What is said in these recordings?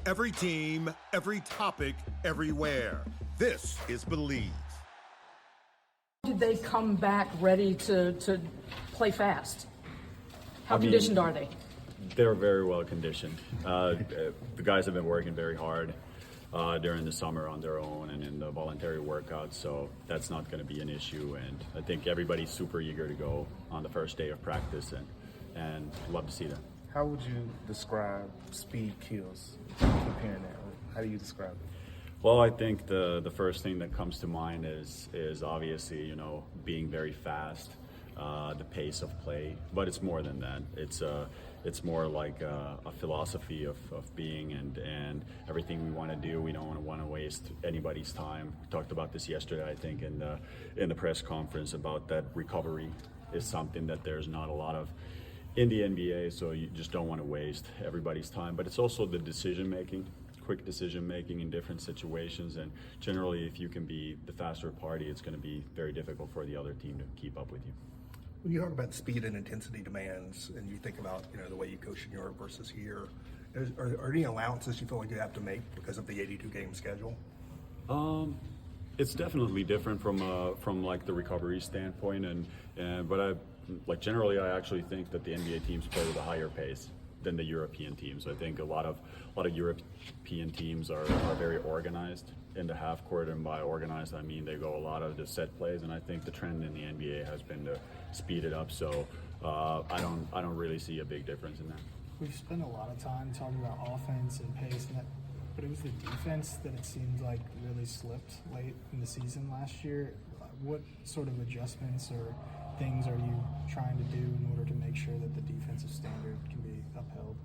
Every team, every topic, everywhere. This is Believe. Did they come back ready to play fast? How conditioned are they? They're very well conditioned. The guys have been working very hard during the summer on their own and in the voluntary workouts, so that's not going to be an issue. And I think everybody's super eager to go on the first day of practice and love to see them. How would you describe speed kills, comparing that? How do you describe it? Well, I think the first thing that comes to mind is obviously, being very fast, the pace of play, but it's more than that. It's more like a philosophy of being and everything we want to do. We don't want to waste anybody's time. We talked about this yesterday, I think, in the press conference about that recovery is something that there's not a lot of in the NBA, so you just don't want to waste everybody's time. But it's also the quick decision making in different situations, and generally if you can be the faster party, it's going to be very difficult for the other team to keep up with you. When you talk about speed and intensity demands, and you think about the way you coach in Europe versus here, are any allowances you feel like you have to make because of the 82-game schedule? It's definitely different from like the recovery standpoint, but generally I actually think that the NBA teams play with a higher pace than the European teams. I think a lot of European teams are very organized in the half court, and by organized I mean they go a lot of the set plays, and I think the trend in the NBA has been to speed it up. So I don't really see a big difference in that. We've spent a lot of time talking about offense and pace, but it was the defense that it seemed like really slipped late in the season last year. What sort of adjustments or things are you trying to do in order to make sure that the defensive standard can be upheld?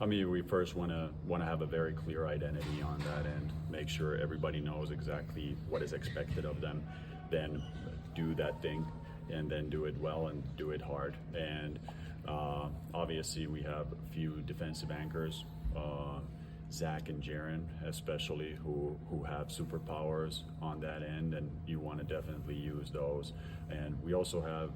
I mean, we first want to have a very clear identity on that and make sure everybody knows exactly what is expected of them, then do that thing and then do it well and do it hard. And obviously we have a few defensive anchors, Zach and Jaren especially, who have superpowers on that end, and you want to definitely use those. And we also have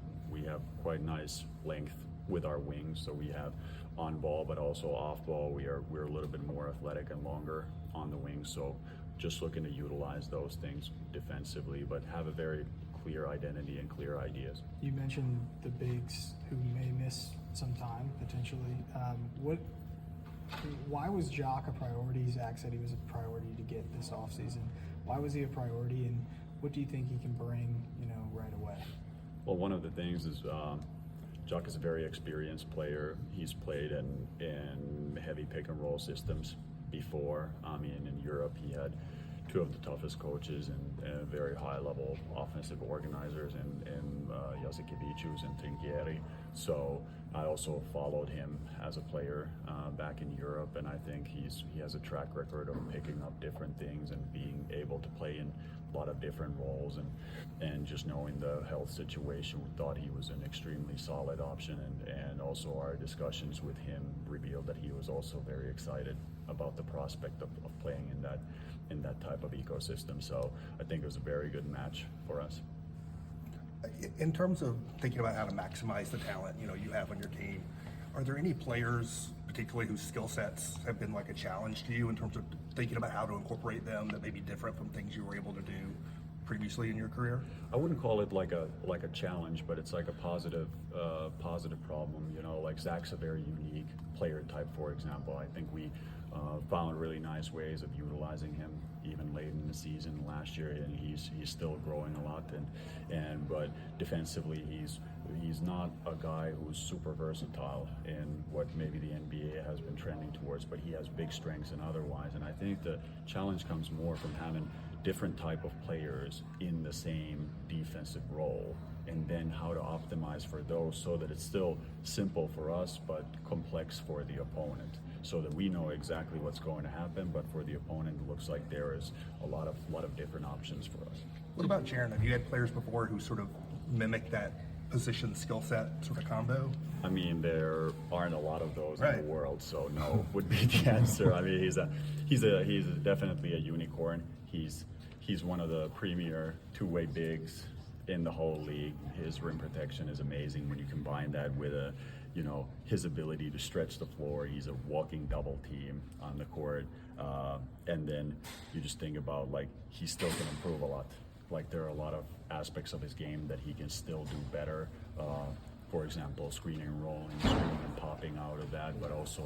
quite nice length with our wings, so we have on ball but also off ball. We're a little bit more athletic and longer on the wings, so just looking to utilize those things defensively, but have a very clear identity and clear ideas. You mentioned the bigs who may miss some time potentially. Why was Jock a priority? Zach said he was a priority to get this offseason. Why was he a priority, and what do you think he can bring, right away? Well, one of the things is Jock is a very experienced player. He's played in heavy pick and roll systems before. In Europe, he had two of the toughest coaches and very high-level offensive organizers in Jasikevicius and Trinchieri. So I also followed him as a player back in Europe, and I think he has a track record of picking up different things and being able to play in a lot of different roles, and just knowing the health situation, we thought he was an extremely solid option, and also our discussions with him revealed that he was also very excited about the prospect of playing in that type of ecosystem. So I think it was a very good match for us. In terms of thinking about how to maximize the talent you have on your team, are there any players particularly whose skill sets have been like a challenge to you in terms of thinking about how to incorporate them that may be different from things you were able to do previously in your career? I wouldn't call it like a challenge, but it's like a positive problem. Like Zach's a very unique player type, for example. I think we found really nice ways of utilizing him even late in the season last year, and he's still growing a lot. But defensively, he's not a guy who's super versatile in what maybe the NBA has been trending towards, but he has big strengths and otherwise. And I think the challenge comes more from having different type of players in the same defensive role, and then how to optimize for those so that it's still simple for us but complex for the opponent, so that we know exactly what's going to happen, but for the opponent it looks like there is a lot of different options for us. What about Jaren? Have you had players before who sort of mimic that position skill set sort of combo? I mean, there aren't a lot of those right in the world, so no would be the answer. I mean, he's definitely a unicorn. He's one of the premier two-way bigs in the whole league. His rim protection is amazing when you combine that with a you know, his ability to stretch the floor. He's a walking double team on the court. And then you just think about, like, he still can improve a lot. Like, there are a lot of aspects of his game that he can still do better. For example, screening and rolling, screening and popping out of that, but also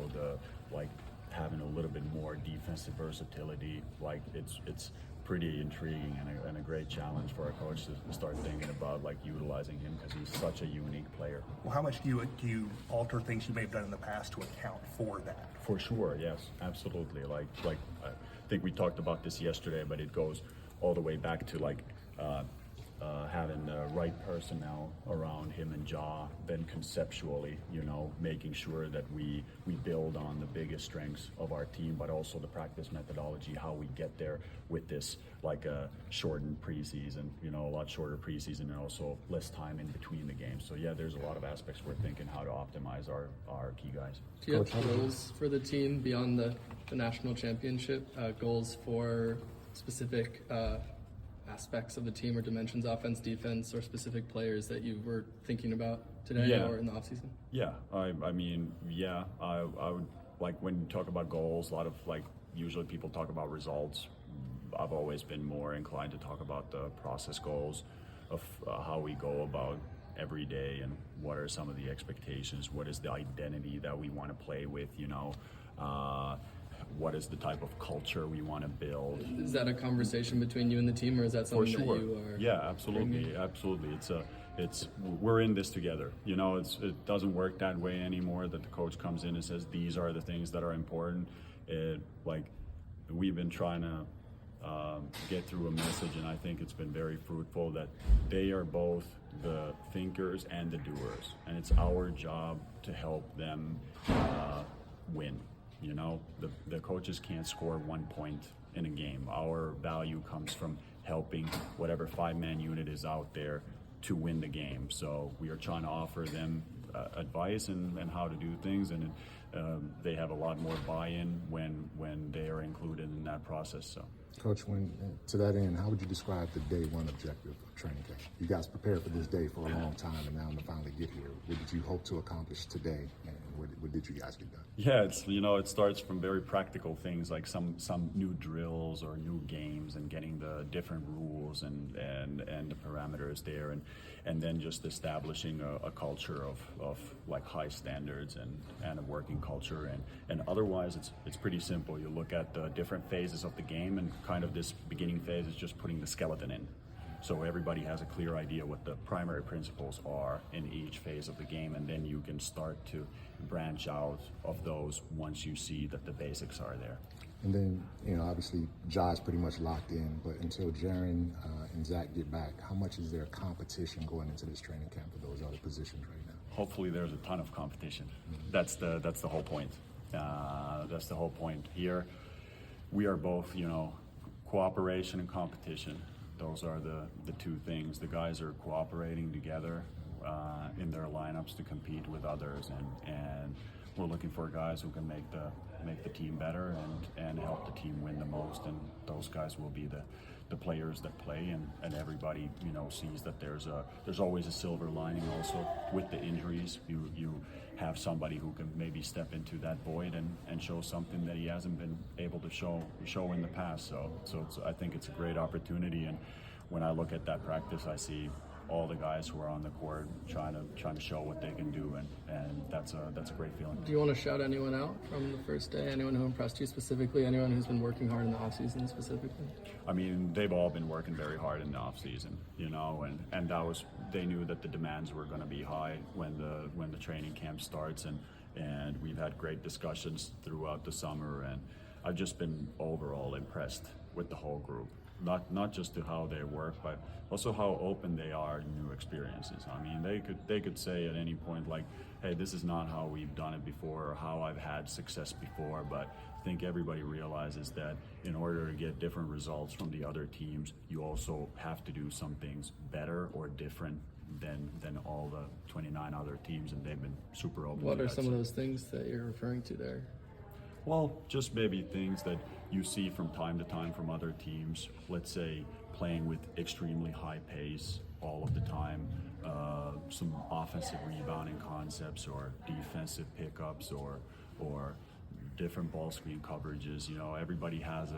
having a little bit more defensive versatility. Like, it's pretty intriguing and a great challenge for our coach to start thinking about, like, utilizing him, because he's such a unique player. Well, how much do you alter things you may have done in the past to account for that? For sure, yes, absolutely. Like I think we talked about this yesterday, but it goes all the way back to having the right personnel around him and Ja. Then conceptually, you know, making sure that we build on the biggest strengths of our team, but also the practice methodology, how we get there with this, like a shortened preseason, you know, a lot shorter preseason, and also less time in between the games. So yeah, there's a lot of aspects we're thinking how to optimize our key guys. Do you have goals for the team beyond the national championship? Goals for specific aspects of the team or dimensions, offense, defense, or specific players that you were thinking about today or in the offseason? Yeah, I would, like, when you talk about goals, a lot of, like, usually people talk about results. I've always been more inclined to talk about the process goals of how we go about every day and what are some of the expectations, what is the identity that we want to play with, you know, what is the type of culture we want to build. Is that a conversation between you and the team, or is that something that you are? Yeah, absolutely, absolutely. We're in this together. You know, it doesn't work that way anymore, that the coach comes in and says these are the things that are important. We've been trying to get through a message, and I think it's been very fruitful, that they are both the thinkers and the doers, and it's our job to help them win. You know, the coaches can't score 1 point in a game. Our value comes from helping whatever 5-man unit is out there to win the game. So we are trying to offer them advice and how to do things, and they have a lot more buy-in when they are included in that process. So, Coach, to that end, how would you describe the day one objective of training camp? You guys prepared for this day for a long time, and now to finally get here, what did you hope to accomplish today, and what did you guys get done? Yeah, it starts from very practical things, like some new drills or new games, and getting the different rules and the parameters there, and then just establishing a culture of like high standards and a working culture, and otherwise it's pretty simple. You look at the different phases of the game, and kind of this beginning phase is just putting the skeleton in. So everybody has a clear idea what the primary principles are in each phase of the game, and then you can start to branch out of those once you see that the basics are there. And then, you know, obviously Ja's pretty much locked in, but until Jaren and Zach get back, how much is there competition going into this training camp for those other positions right now? Hopefully there's a ton of competition. That's the whole point. That's the whole point here. We are both, you know, cooperation and competition. Those are the two things. The guys are cooperating together in their lineups to compete with others, and we're looking for guys who can make the team better and help the team win the most. And those guys will be the players that play, and everybody, you know, sees that there's always a silver lining also with the injuries. You have somebody who can maybe step into that void and show something that he hasn't been able to show in the past. So I think it's a great opportunity, and when I look at that practice, I see all the guys who are on the court trying to show what they can do, and that's a great feeling. Do you want to shout anyone out from the first day? Anyone who impressed you specifically? Anyone who's been working hard in the off season specifically? I mean, they've all been working very hard in the off season, you know, and they knew that the demands were going to be high when the training camp starts, and we've had great discussions throughout the summer, and I've just been overall impressed with the whole group. Not just to how they work, but also how open they are to new experiences. I mean, they could say at any point, like, hey, this is not how we've done it before, or how I've had success before, but I think everybody realizes that in order to get different results from the other teams, you also have to do some things better or different than all the 29 other teams, and they've been super open. What are some of those things that you're referring to there? Well, just maybe things that you see from time to time from other teams. Let's say playing with extremely high pace all of the time, some offensive rebounding concepts or defensive pickups or different ball screen coverages. You know, everybody has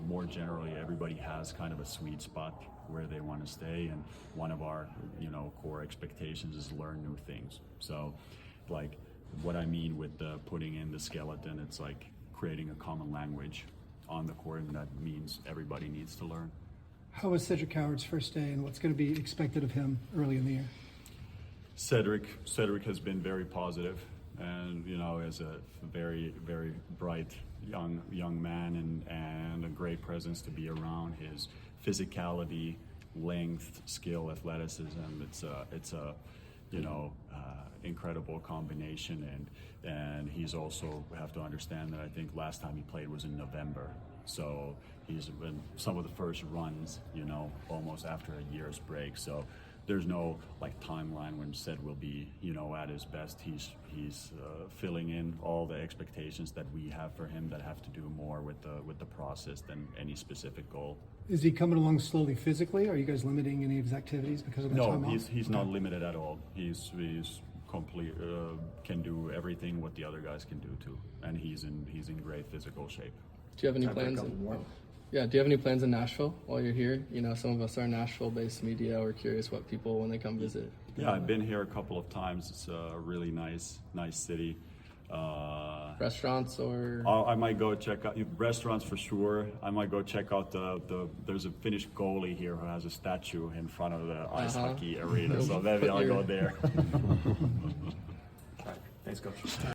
more generally, everybody has kind of a sweet spot where they want to stay, and one of our, you know, core expectations is learn new things. So, like, what I mean with the putting in the skeleton, it's like creating a common language on the court, and that means everybody needs to learn. How was Cedric Howard's first day, and what's going to be expected of him early in the year? Cedric has been very positive, and you know, is a very bright young man, and a great presence to be around. His physicality, length, skill, athleticism, it's a you know, incredible combination, and he's also have to understand that I think last time he played was in November, so he's been some of the first runs, you know, almost after a year's break. So there's no like timeline when Ced will be, you know, at his best. He's filling in all the expectations that we have for him that have to do more with the process than any specific goal. Is he coming along slowly physically? Are you guys limiting any of his activities because of that time off? No, he's not limited at all. He's complete, can do everything what the other guys can do too, and he's in great physical shape. Do you have any plans? Yeah, do you have any plans in Nashville while you're here? You know, some of us are Nashville-based media. We're curious what people, when they come visit. Yeah, I've been here a couple of times. It's a really nice city. Restaurants or? I might go check out restaurants for sure. I might go check out there's a Finnish goalie here who has a statue in front of the ice hockey arena, so maybe I'll go there. Thanks, Coach.